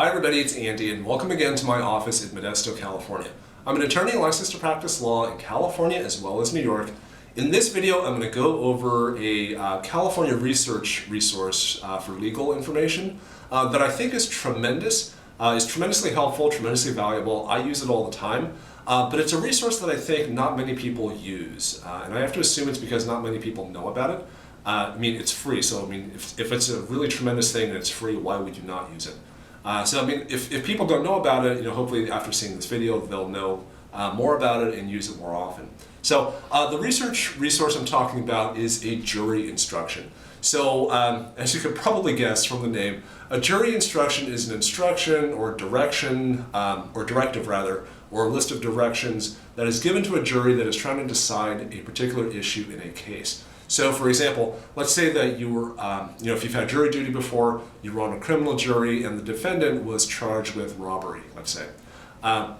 Hi everybody, it's Andy and welcome again to my office in Modesto, California. I'm an attorney licensed to practice law in California as well as New York. In this video, I'm going to go over a California research resource for legal information that I think is tremendous, is tremendously helpful, tremendously valuable. I use it all the time, but it's a resource that I think not many people use, and I have to assume it's because not many people know about it. I mean, it's free, so I mean, if it's a really tremendous thing and it's free, why would you not use it? So I mean, if people don't know about it, hopefully after seeing this video, they'll know more about it and use it more often. So the research resource I'm talking about is a jury instruction. So as you could probably guess from the name, a jury instruction is an instruction or direction, or directive rather, or a list of directions that is given to a jury that is trying to decide a particular issue in a case. So for example, let's say that you were, if you've had jury duty before, you were on a criminal jury and the defendant was charged with robbery, let's say. And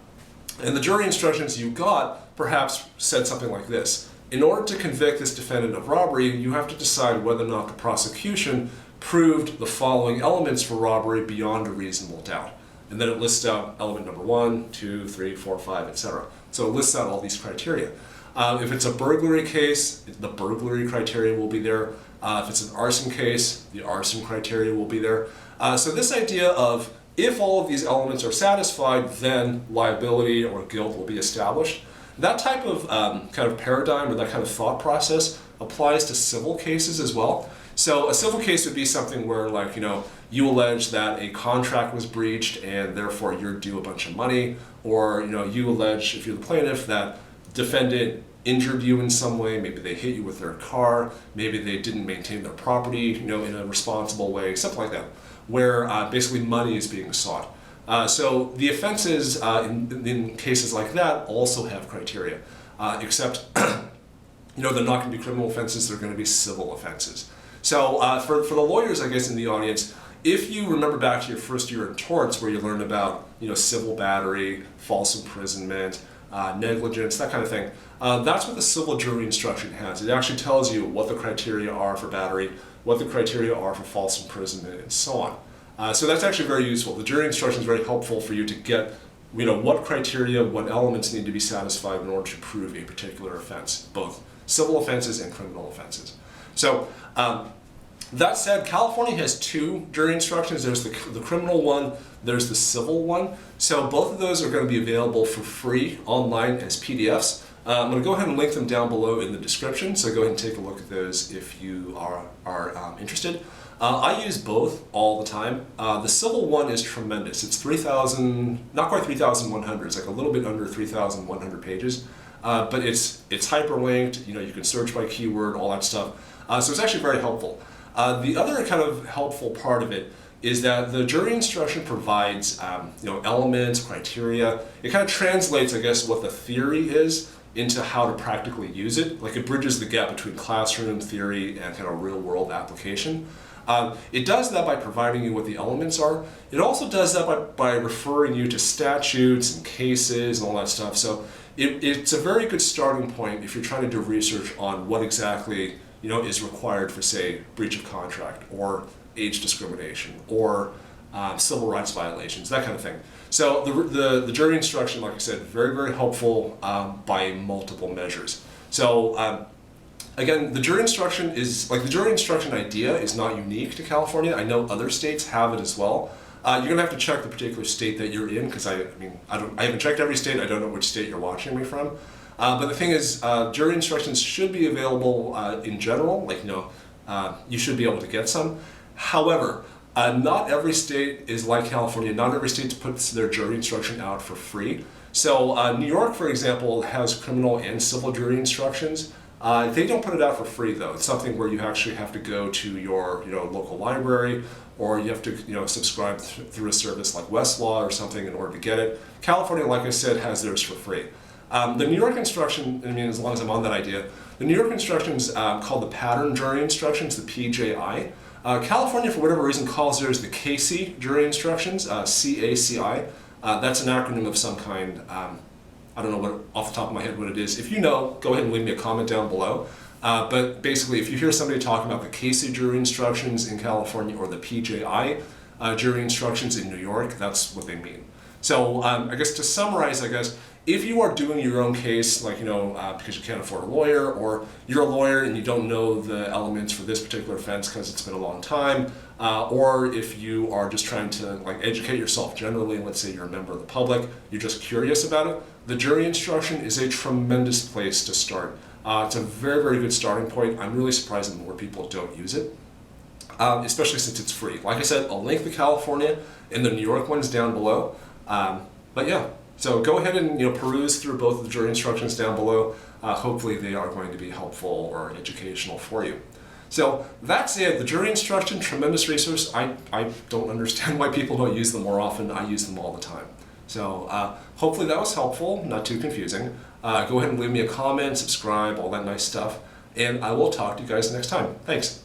the jury instructions you got perhaps said something like this. In order to convict this defendant of robbery, you have to decide whether or not the prosecution proved the following elements for robbery beyond a reasonable doubt. And then it lists out element number 1, 2, 3, 4, 5, etc. So it lists out all these criteria. If it's a burglary case, the burglary criteria will be there. If it's an arson case, the arson criteria will be there. So this idea of if all of these elements are satisfied, then liability or guilt will be established. That type of kind of paradigm or that kind of thought process applies to civil cases as well. So a civil case would be something where, like, you allege that a contract was breached and therefore you're due a bunch of money, or you allege, if you're the plaintiff, that defendant injured you in some way, maybe they hit you with their car, maybe they didn't maintain their property, in a responsible way, something like that, where basically money is being sought. So the offenses in cases like that also have criteria, except they're not going to be criminal offenses, they're going to be civil offenses. So for the lawyers, I guess, in the audience, if you remember back to your first year in torts where you learned about civil battery, false imprisonment, negligence, that kind of thing. That's what the civil jury instruction has. It actually tells you what the criteria are for battery, what the criteria are for false imprisonment, and so on. So that's actually very useful. The jury instruction is very helpful for you to get, what criteria, what elements need to be satisfied in order to prove a particular offense, both civil offenses and criminal offenses. So that said, California has two jury instructions. There's the criminal one, there's the civil one. So both of those are going to be available for free online as PDFs. I'm going to go ahead and link them down below in the description, so go ahead and take a look at those if you are interested. I use both all the time. The civil one is tremendous. It's 3,000, not quite 3,100, it's like a little bit under 3,100 pages, but it's hyperlinked, you can search by keyword, all that stuff. So it's actually very helpful. The other kind of helpful part of it is that the jury instruction provides elements, criteria. It kind of translates, I guess, what the theory is into how to practically use it. Like, it bridges the gap between classroom theory and kind of real world application. It does that by providing you what the elements are. It also does that by referring you to statutes and cases and all that stuff. So it's a very good starting point if you're trying to do research on what exactly is required for, say, breach of contract or age discrimination or civil rights violations, that kind of thing. So the jury instruction, like I said, very, very helpful by multiple measures. So again, the jury instruction idea is not unique to California. I know other states have it as well. You're going to have to check the particular state that you're in, because I haven't checked every state. I don't know which state you're watching me from. But the thing is, jury instructions should be available in general. You should be able to get some. However, not every state is like California. Not every state puts their jury instruction out for free. So New York, for example, has criminal and civil jury instructions. They don't put it out for free, though. It's something where you actually have to go to your local library, or you have to subscribe through a service like Westlaw or something in order to get it. California, like I said, has theirs for free. The New York instruction, as long as I'm on that idea, the New York instruction is called the Pattern Jury Instructions, the PJI. California, for whatever reason, calls theirs the CACI Jury Instructions, CACI. That's an acronym of some kind. I don't know off the top of my head what it is. If you know, go ahead and leave me a comment down below. But basically, if you hear somebody talking about the CACI jury instructions in California or the PJI, jury instructions in New York, that's what they mean. So I guess to summarize, if you are doing your own case, because you can't afford a lawyer, or you're a lawyer and you don't know the elements for this particular offense because it's been a long time, or if you are just trying to educate yourself generally, and let's say you're a member of the public, you're just curious about it, the jury instruction is a tremendous place to start. It's a very, very good starting point. I'm really surprised that more people don't use it, especially since it's free. Like I said, I'll link the California and the New York ones down below. But yeah, so go ahead and peruse through both of the jury instructions down below. Hopefully they are going to be helpful or educational for you. So that's it. The jury instruction, tremendous resource. I don't understand why people don't use them more often. I use them all the time. So hopefully that was helpful, not too confusing. Go ahead and leave me a comment, subscribe, all that nice stuff. And I will talk to you guys next time. Thanks.